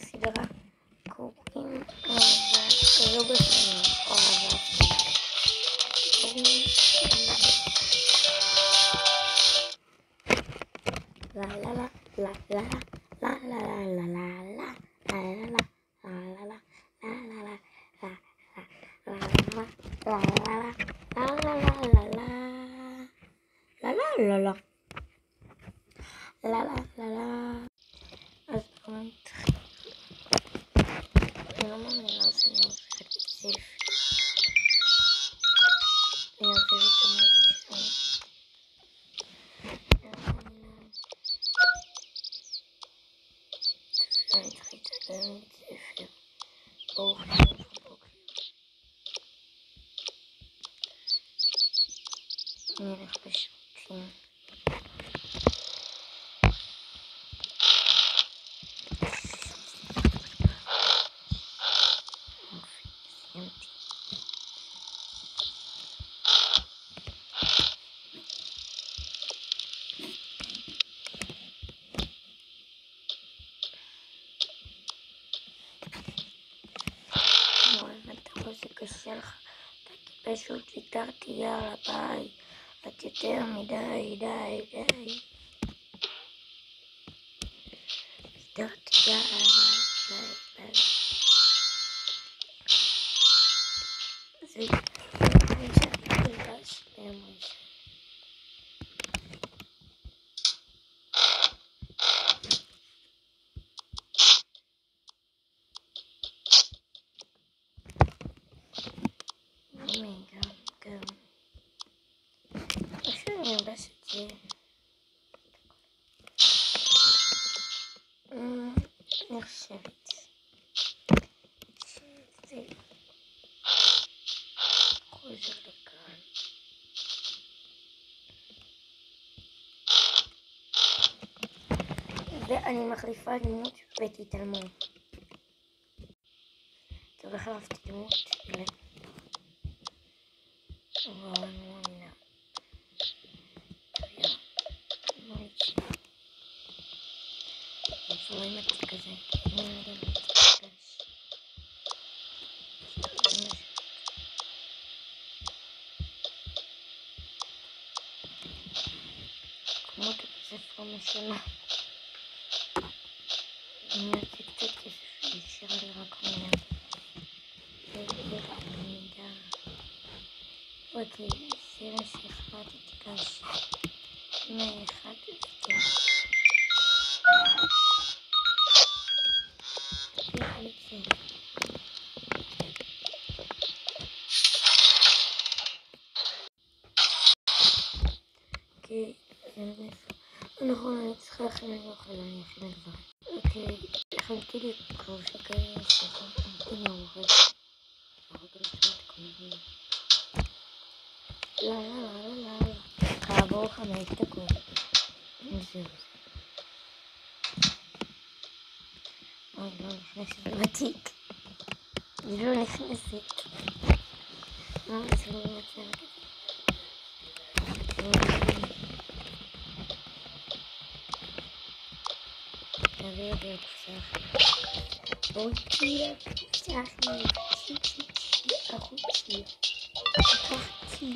לסדרה קוראים אהבה, לא בפנים, או אהבה קוראים לה לה לה לה לה לה לה לה לה. אז בואו נתחיל. אני לא מאמינה שאני עוברת בית ספר. אני עוברת את המקצוע. אני התחלתי לבית ספר. ברוך חינוך בבוקר. אני אלך בשירותים. זה קשה לך, אתה פשוט ויתרתי, יאללה ביי, את יותר מדי, די, ויתרתי, יאללה ביי. זה שאני תלבש למוישה. גם או שאני אלבש את זה. אני חושבת שזה חוזר לכאן. ואני מחליפה דמות ותתעלמו. טוב, החלפתי דמות. וואו, אני לא מאמינה. רואים את זה כזה. אני לא יודעת את זה. כמו כספר משנה. אני אעשה קצת כסף וישאר לי רק 100. מידע. אוקיי, זה מה שהחלטתי כאש. 101 וזהו. אוקיי, נכון, אני צריכה להכין לאוכל, אני אכין לדבר. אוקיי, הכנתי לי קורשי כאלה שכנתי לאוכל. לא. כעבור 5 דקות. זהו. אוי, לא נכנסת בתיק. היא לא נכנסת. זה לא מצב כזה. תביא את זה לקופסה אחרת. בואי תהיה לקופסה אחרת. אחותי. לקחתי.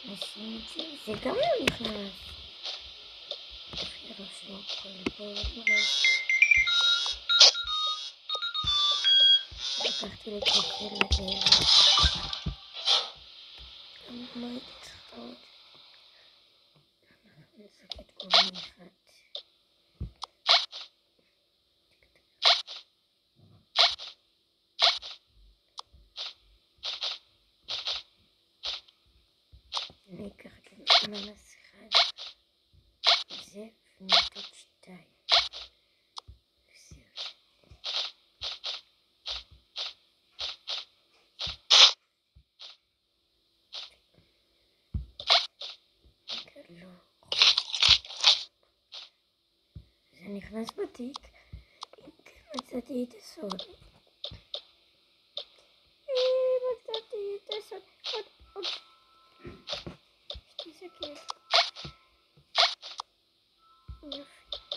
נשים את זה. זה גם לא נכנס. תפי ראש לא יכול לבוא. לקחתי לקפה לערב. מה הייתי עוד? נסקת גורם אחד. אני אקח גם אננס אחד. זה ומיטות 2. לא. זה נכנס בתיק. אם כן, מצאתי את הסוד. עוד. שתי שקיות. יופי.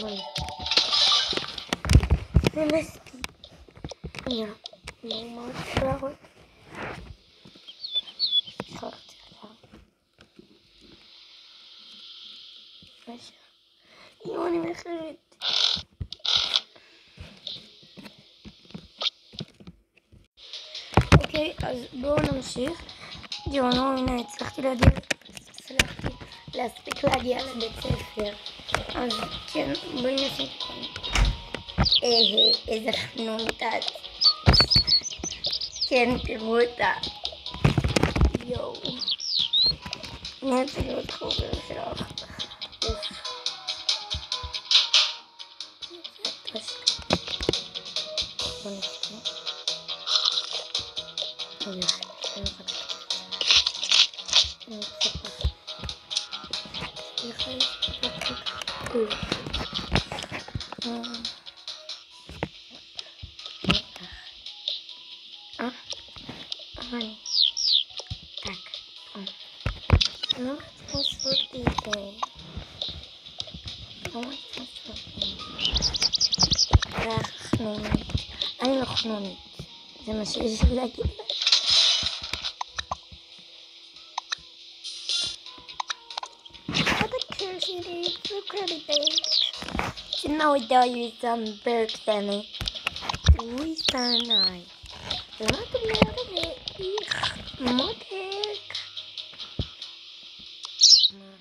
בואי. זה מספיק. יאללה. בואו מאוד שלרות. שכחתי עליו. יואו, אני מאחרת. אוקיי, אז בואו נמשיך. יואו, הנה, הצלחתי להספיק להגיע לבית ספר. אז כן, בואי נעשה כאן. איזה חנונית את. כן, תראו אותה. יואו. נעשה להיות חובר שלך. בוא נשתה. אוי, אני לא יכולה. אני מצפה. סליחה, אוי. Ой, так, ну, посмотрите, вот חנונית, אני לא חנונית, זה מה שיש לי להגיד. What a crazy day, so crazy day. So now I tell you some birthday. We stand night. למה אתם אומרים איך? מותק. מה?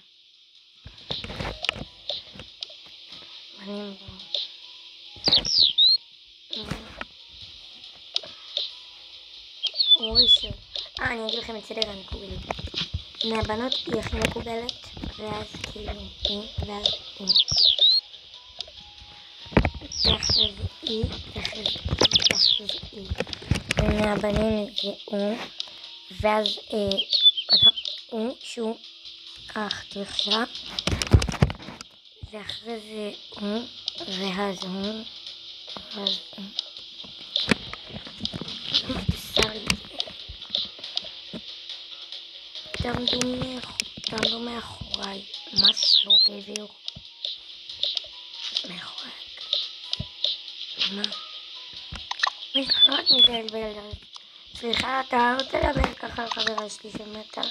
אני אמרו. אוי שו. אני אגיד לכם את סדר המקובלת. מהבנות היא הכי מקובלת, ואז כאילו היא, ואז היא. ואחרי זה היא, ואחרי זה היא. ומהבנים זה הוא, ואז הוא שהוא תרשה, ואחרי זה הוא, ואז הוא, ואז הוא. סרי. תעמדו מאחוריי, ממש לא גבר. מאחוריי. מה? מתחלות מבלבל. סליחה, אתה רוצה לדבר ככה על חברה שלי שמתה?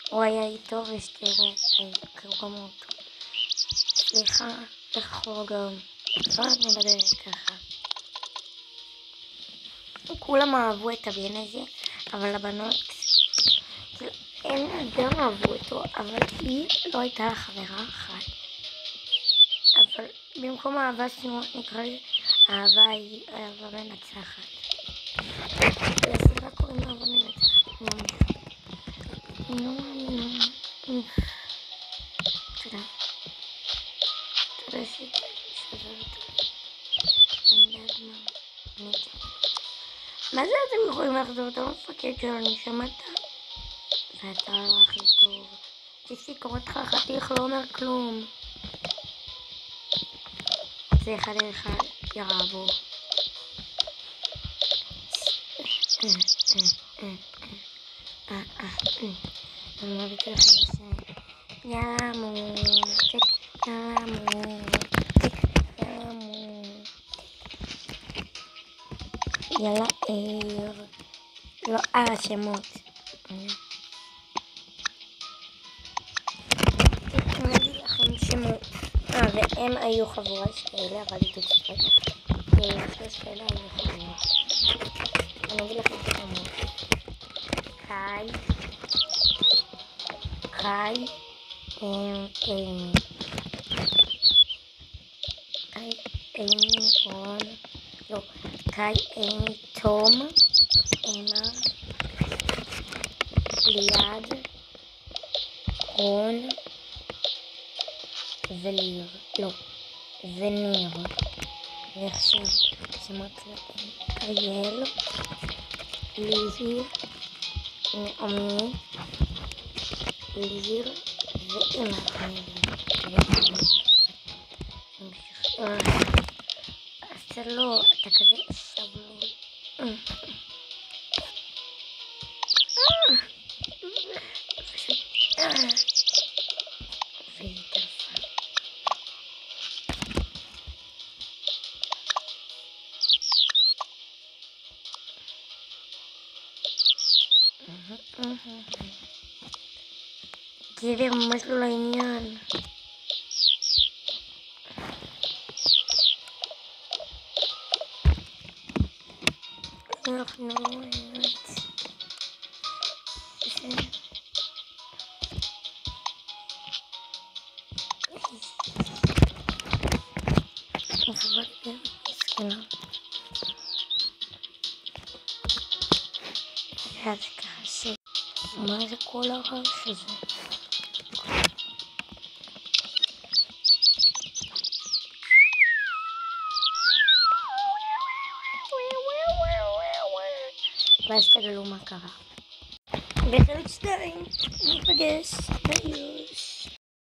הוא היה איתו ושתראה, קראו אותו. סליחה, איך הוא גם? לא את מדברת ככה. כולם אהבו את הבן הזה, אבל הבנות, הם גם אהבו אותו, אבל היא לא הייתה חברה אחת. אבל במקום אהבה שנואות נקרא לי, האהבה היא אהבה מנצחת. לסדרה קוראים אהבה מנצחת. נו. תודה. תודה ששברת. אני יודעת מה. מה זה אתם יכולים לחזור? אתה מפקד שלנו, שמעת? ואתה לא הכי טוב. תפסיק, קורא אותך חתיך, לא אומר כלום. זה אחד ירבו. אני לא בטוח לשם. יאללה מותק, יאללה מותק, יאללה מותק. יאללה לא השמות. אני אגיד לכם שמות. והם היו חבורה שכאלה, אבל היא תוצפת. שלוש כאלה היו חבורה. אני אגיד לכם שמות. קאי, אימי, רון, לא, קאי, אימי, תום, אמה, ליעד, רון, וליר, לא, וניר. ועכשיו שמות להם אריאל, ליזי, נעמי, ליר ואמא. אז זה לא, אתה כזה סבלו. Feita. Queremos lanhar. Ach, no, mais a cola roxa. Vai estar uma cara. Beijo de estranho. Não peguei.